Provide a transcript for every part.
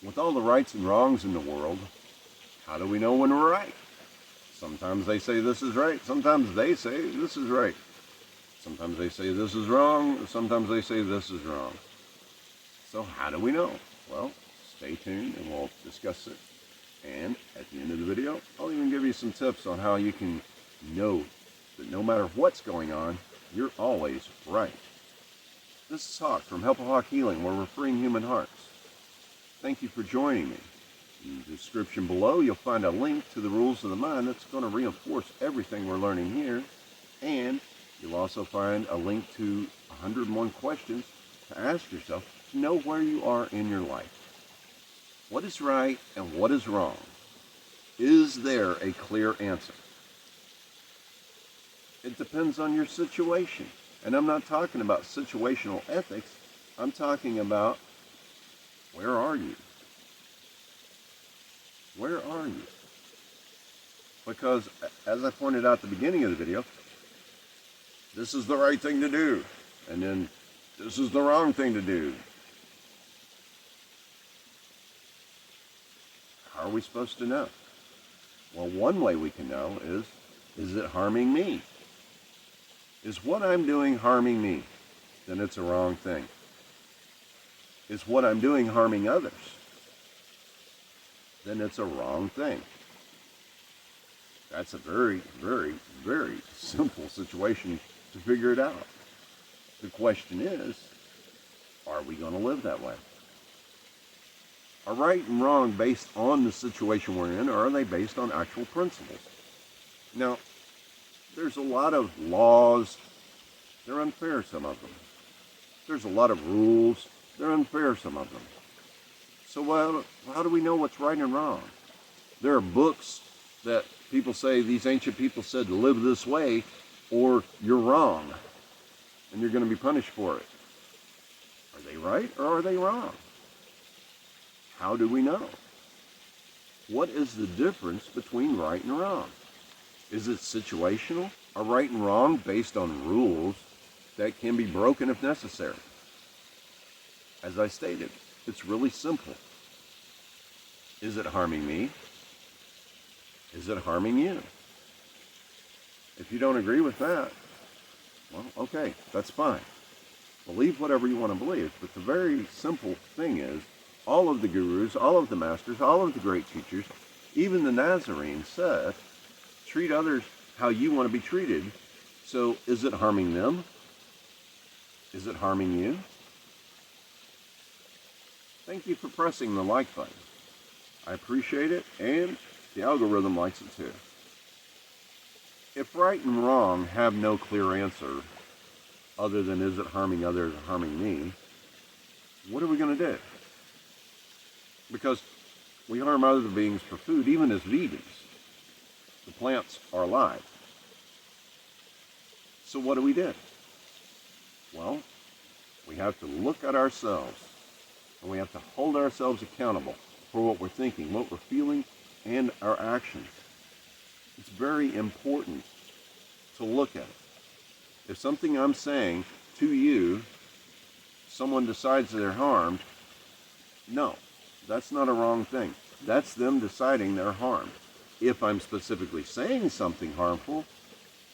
With all the rights and wrongs in the world, how do we know when we're right? Sometimes they say this is right. Sometimes they say this is right. Sometimes they say this is wrong. Sometimes they say this is wrong. So how do we know? Well, stay tuned and we'll discuss it. And at the end of the video, I'll even give you some tips on how you can know that no matter what's going on, you're always right. This is Hawk from Help a Hawk Healing, where we're freeing human hearts. Thank you for joining me. In the description below, you'll find a link to the rules of the mind that's going to reinforce everything we're learning here. And you'll also find a link to 101 questions to ask yourself to know where you are in your life. What is right and what is wrong? Is there a clear answer? It depends on your situation. And I'm not talking about situational ethics. I'm talking about, where are you? Where are you? Because, as I pointed out at the beginning of the video, this is the right thing to do. And then, this is the wrong thing to do. How are we supposed to know? Well, one way we can know is it harming me? Is what I'm doing harming me? Then it's a wrong thing. Is what I'm doing harming others? Then it's a wrong thing. That's a very, very, very simple situation to figure it out. The question is, are we going to live that way? Are right and wrong based on the situation we're in, or are they based on actual principles? Now, there's a lot of laws. They're unfair, some of them. There's a lot of rules. They're unfair, some of them. So how do we know what's right and wrong? There are books that people say, these ancient people said to live this way, or you're wrong, and you're going to be punished for it. Are they right or are they wrong? How do we know? What is the difference between right and wrong? Is it situational? Are right and wrong based on rules that can be broken if necessary? As I stated, it's really simple. Is it harming me? Is it harming you? If you don't agree with that, well, okay, that's fine. Believe whatever you want to believe. But the very simple thing is, all of the gurus, all of the masters, all of the great teachers, even the Nazarenes said, treat others how you want to be treated. So is it harming them? Is it harming you? Thank you for pressing the like button. I appreciate it, and the algorithm likes it too. If right and wrong have no clear answer, other than is it harming others or harming me, what are we going to do? Because we harm other beings for food, even as vegans. The plants are alive. So what do we do? Well, we have to look at ourselves, and we have to hold ourselves accountable for what we're thinking, what we're feeling, and our actions. It's very important to look at it. If something I'm saying to you, someone decides they're harmed, no, that's not a wrong thing. That's them deciding they're harmed. If I'm specifically saying something harmful,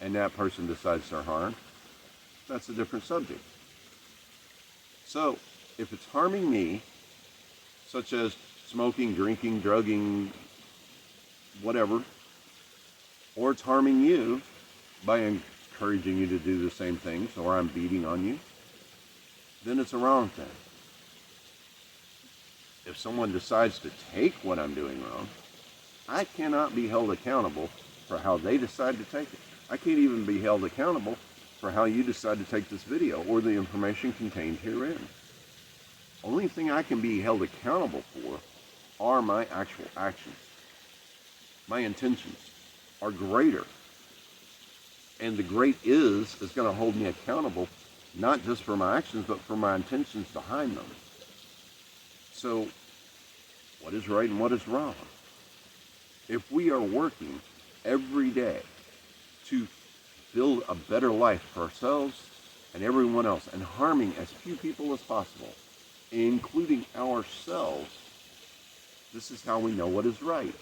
and that person decides they're harmed, that's a different subject. So, if it's harming me, such as smoking, drinking, drugging, whatever, or it's harming you by encouraging you to do the same things, or I'm beating on you, then it's a wrong thing. If someone decides to take what I'm doing wrong, I cannot be held accountable for how they decide to take it. I can't even be held accountable for how you decide to take this video or the information contained herein. Only thing I can be held accountable for are my actual actions. My intentions are greater. And the great is going to hold me accountable, not just for my actions, but for my intentions behind them. So, what is right and what is wrong? If we are working every day to build a better life for ourselves and everyone else, and harming as few people as possible, including ourselves, This is how we know what is right.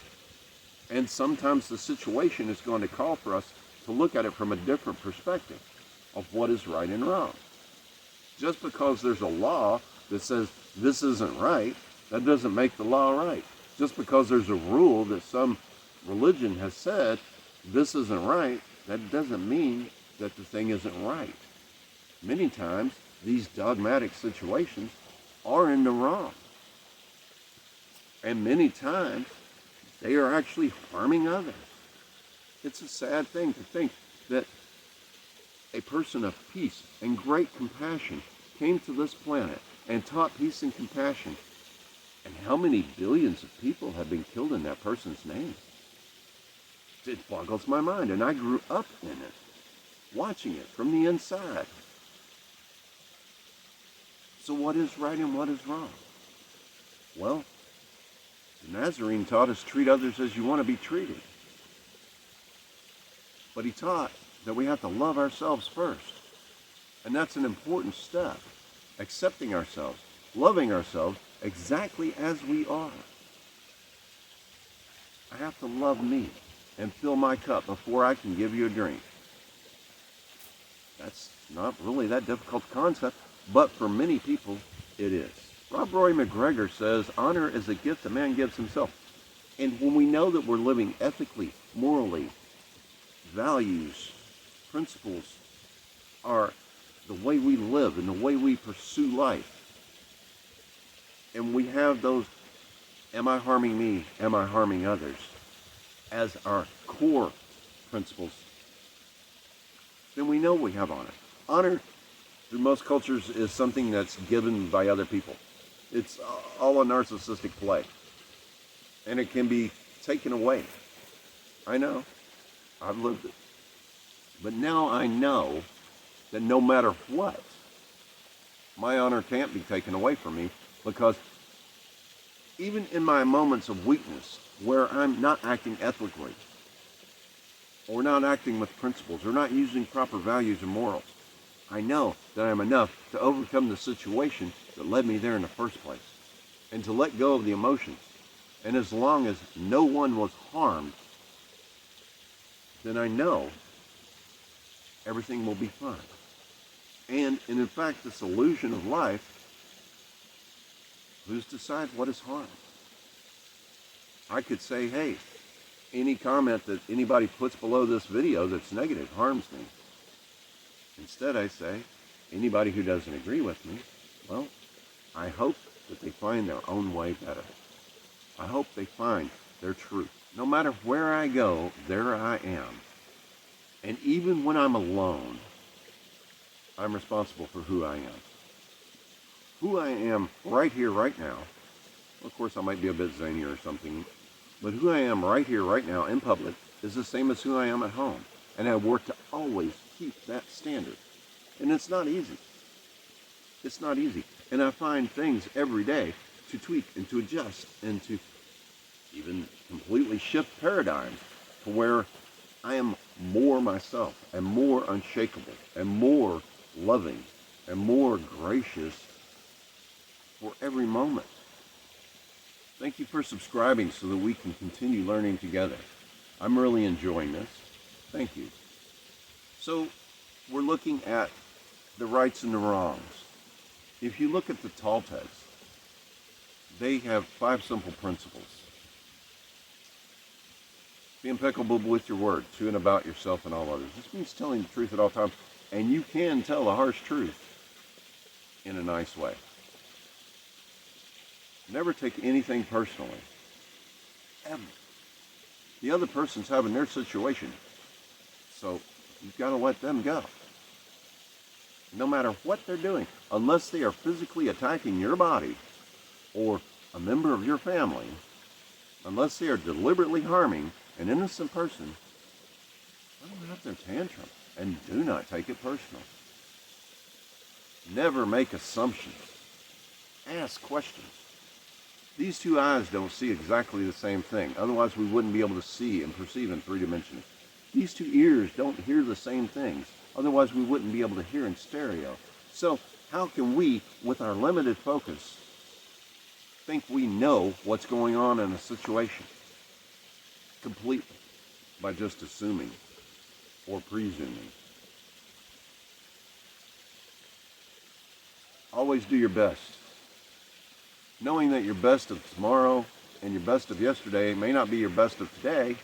And sometimes the situation is going to call for us to look at it from a different perspective of what is right and wrong. Just because there's a law that says this isn't right, that doesn't make the law right. Just because there's a rule that some religion has said this isn't right, that doesn't mean that the thing isn't right. Many times, these dogmatic situations are in the wrong. And many times, they are actually harming others. It's a sad thing to think that a person of peace and great compassion came to this planet and taught peace and compassion. And how many billions of people have been killed in that person's name? It boggles my mind, and I grew up in it, watching it from the inside. So what is right and what is wrong? Well, the Nazarene taught us treat others as you want to be treated. But he taught that we have to love ourselves first. And that's an important step. Accepting ourselves, loving ourselves exactly as we are. I have to love me and fill my cup before I can give you a drink. That's not really that difficult concept, but for many people, it is. Rob Roy McGregor says, honor is a gift a man gives himself. And when we know that we're living ethically, morally, values, principles are the way we live and the way we pursue life, and we have those, am I harming me, am I harming others, as our core principles, then we know we have honor. Honor, through most cultures, is something that's given by other people. It's all a narcissistic play. And it can be taken away. I know. I've lived it. But now I know that no matter what, my honor can't be taken away from me, because even in my moments of weakness, where I'm not acting ethically, or not acting with principles, or not using proper values and morals, I know that I'm enough to overcome the situation that led me there in the first place, and to let go of the emotions. And as long as no one was harmed, then I know everything will be fine. And in fact, this illusion of life, who's decides what is harm? I could say, hey, any comment that anybody puts below this video that's negative harms me. Instead, I say, anybody who doesn't agree with me, well, I hope that they find their own way better. I hope they find their truth. No matter where I go, there I am. And even when I'm alone, I'm responsible for who I am. Who I am right here, right now. Of course, I might be a bit zany or something, but who I am right here, right now, in public, is the same as who I am at home. And I work to always keep that standard. And it's not easy. It's not easy. And I find things every day to tweak and to adjust and to even completely shift paradigms to where I am more myself and more unshakable and more loving and more gracious for every moment. Thank you for subscribing so that we can continue learning together. I'm really enjoying this. Thank you. So we're looking at the rights and the wrongs. If you look at the Toltecs, they have 5 simple principles. Be impeccable with your word, to and about yourself and all others. This means telling the truth at all times, and you can tell a harsh truth in a nice way. Never take anything personally, ever. The other person's having their situation, so you've got to let them go. No matter what they're doing, unless they are physically attacking your body or a member of your family, unless they are deliberately harming an innocent person, let them have their tantrum and do not take it personal. Never make assumptions. Ask questions. These 2 eyes don't see exactly the same thing. Otherwise, we wouldn't be able to see and perceive in 3 dimensions. These 2 ears don't hear the same things. Otherwise, we wouldn't be able to hear in stereo. So how can we, with our limited focus, think we know what's going on in a situation completely by just assuming or presuming. Always do your best. Knowing that your best of tomorrow and your best of yesterday may not be your best of today,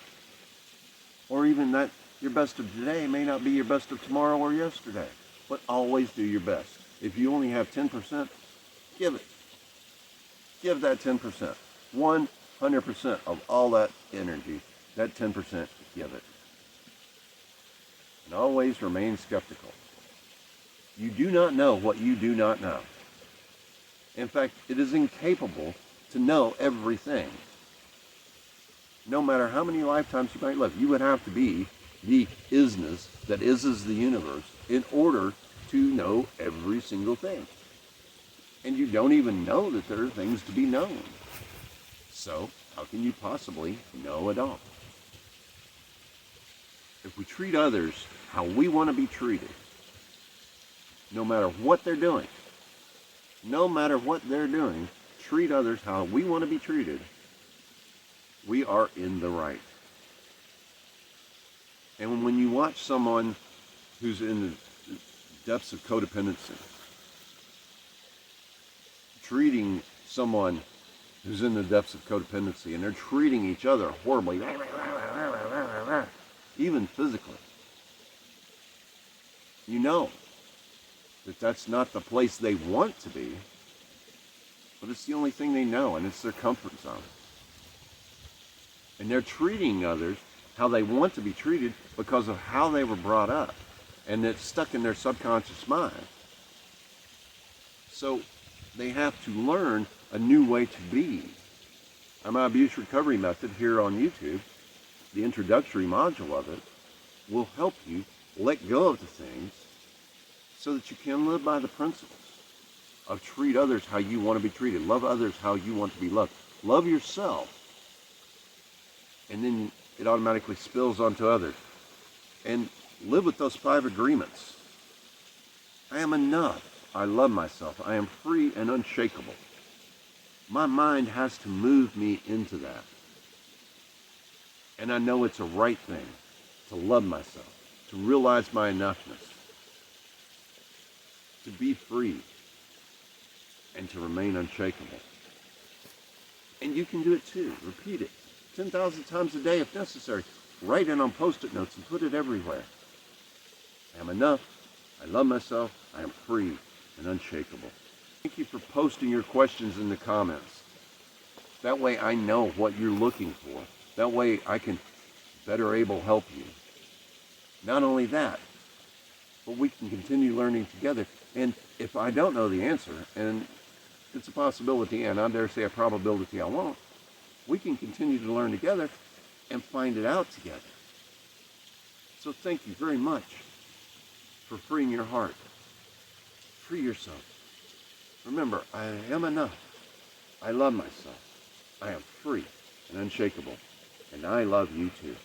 or even that your best of today may not be your best of tomorrow or yesterday. But always do your best. If you only have 10%, give it. Give that 10%. 100% of all that energy, that 10%, give it. And always remain skeptical. You do not know what you do not know. In fact, it is incapable to know everything. No matter how many lifetimes you might live, you would have to be the isness that is the universe in order to know every single thing. And you don't even know that there are things to be known. So, how can you possibly know it all? If we treat others how we want to be treated, no matter what they're doing, treat others how we want to be treated, we are in the right. And when you watch someone who's in the depths of codependency, treating someone who's in the depths of codependency, and they're treating each other horribly, even physically, you know that that's not the place they want to be, but it's the only thing they know, and it's their comfort zone. And they're treating others how they want to be treated because of how they were brought up, and it's stuck in their subconscious mind. So they have to learn a new way to be. My abuse recovery method here on YouTube, the introductory module of it, will help you let go of the things so that you can live by the principles of treat others how you want to be treated, love others how you want to be loved, love yourself, and then it automatically spills onto others. And live with those 5 agreements. I am enough. I love myself. I am free and unshakable. My mind has to move me into that. And I know it's a right thing to love myself, to realize my enoughness, to be free, and to remain unshakable. And you can do it too. Repeat it 10,000 times a day if necessary. Write it on Post-it notes and put it everywhere. I am enough. I love myself. I am free and unshakable. Thank you for posting your questions in the comments. That way I know what you're looking for. That way I can better able help you. Not only that, but we can continue learning together. And if I don't know the answer, and it's a possibility, and I dare say a probability I won't, we can continue to learn together and find it out together. So thank you very much for freeing your heart. Free yourself. Remember, I am enough. I love myself. I am free and unshakable. And I love you too.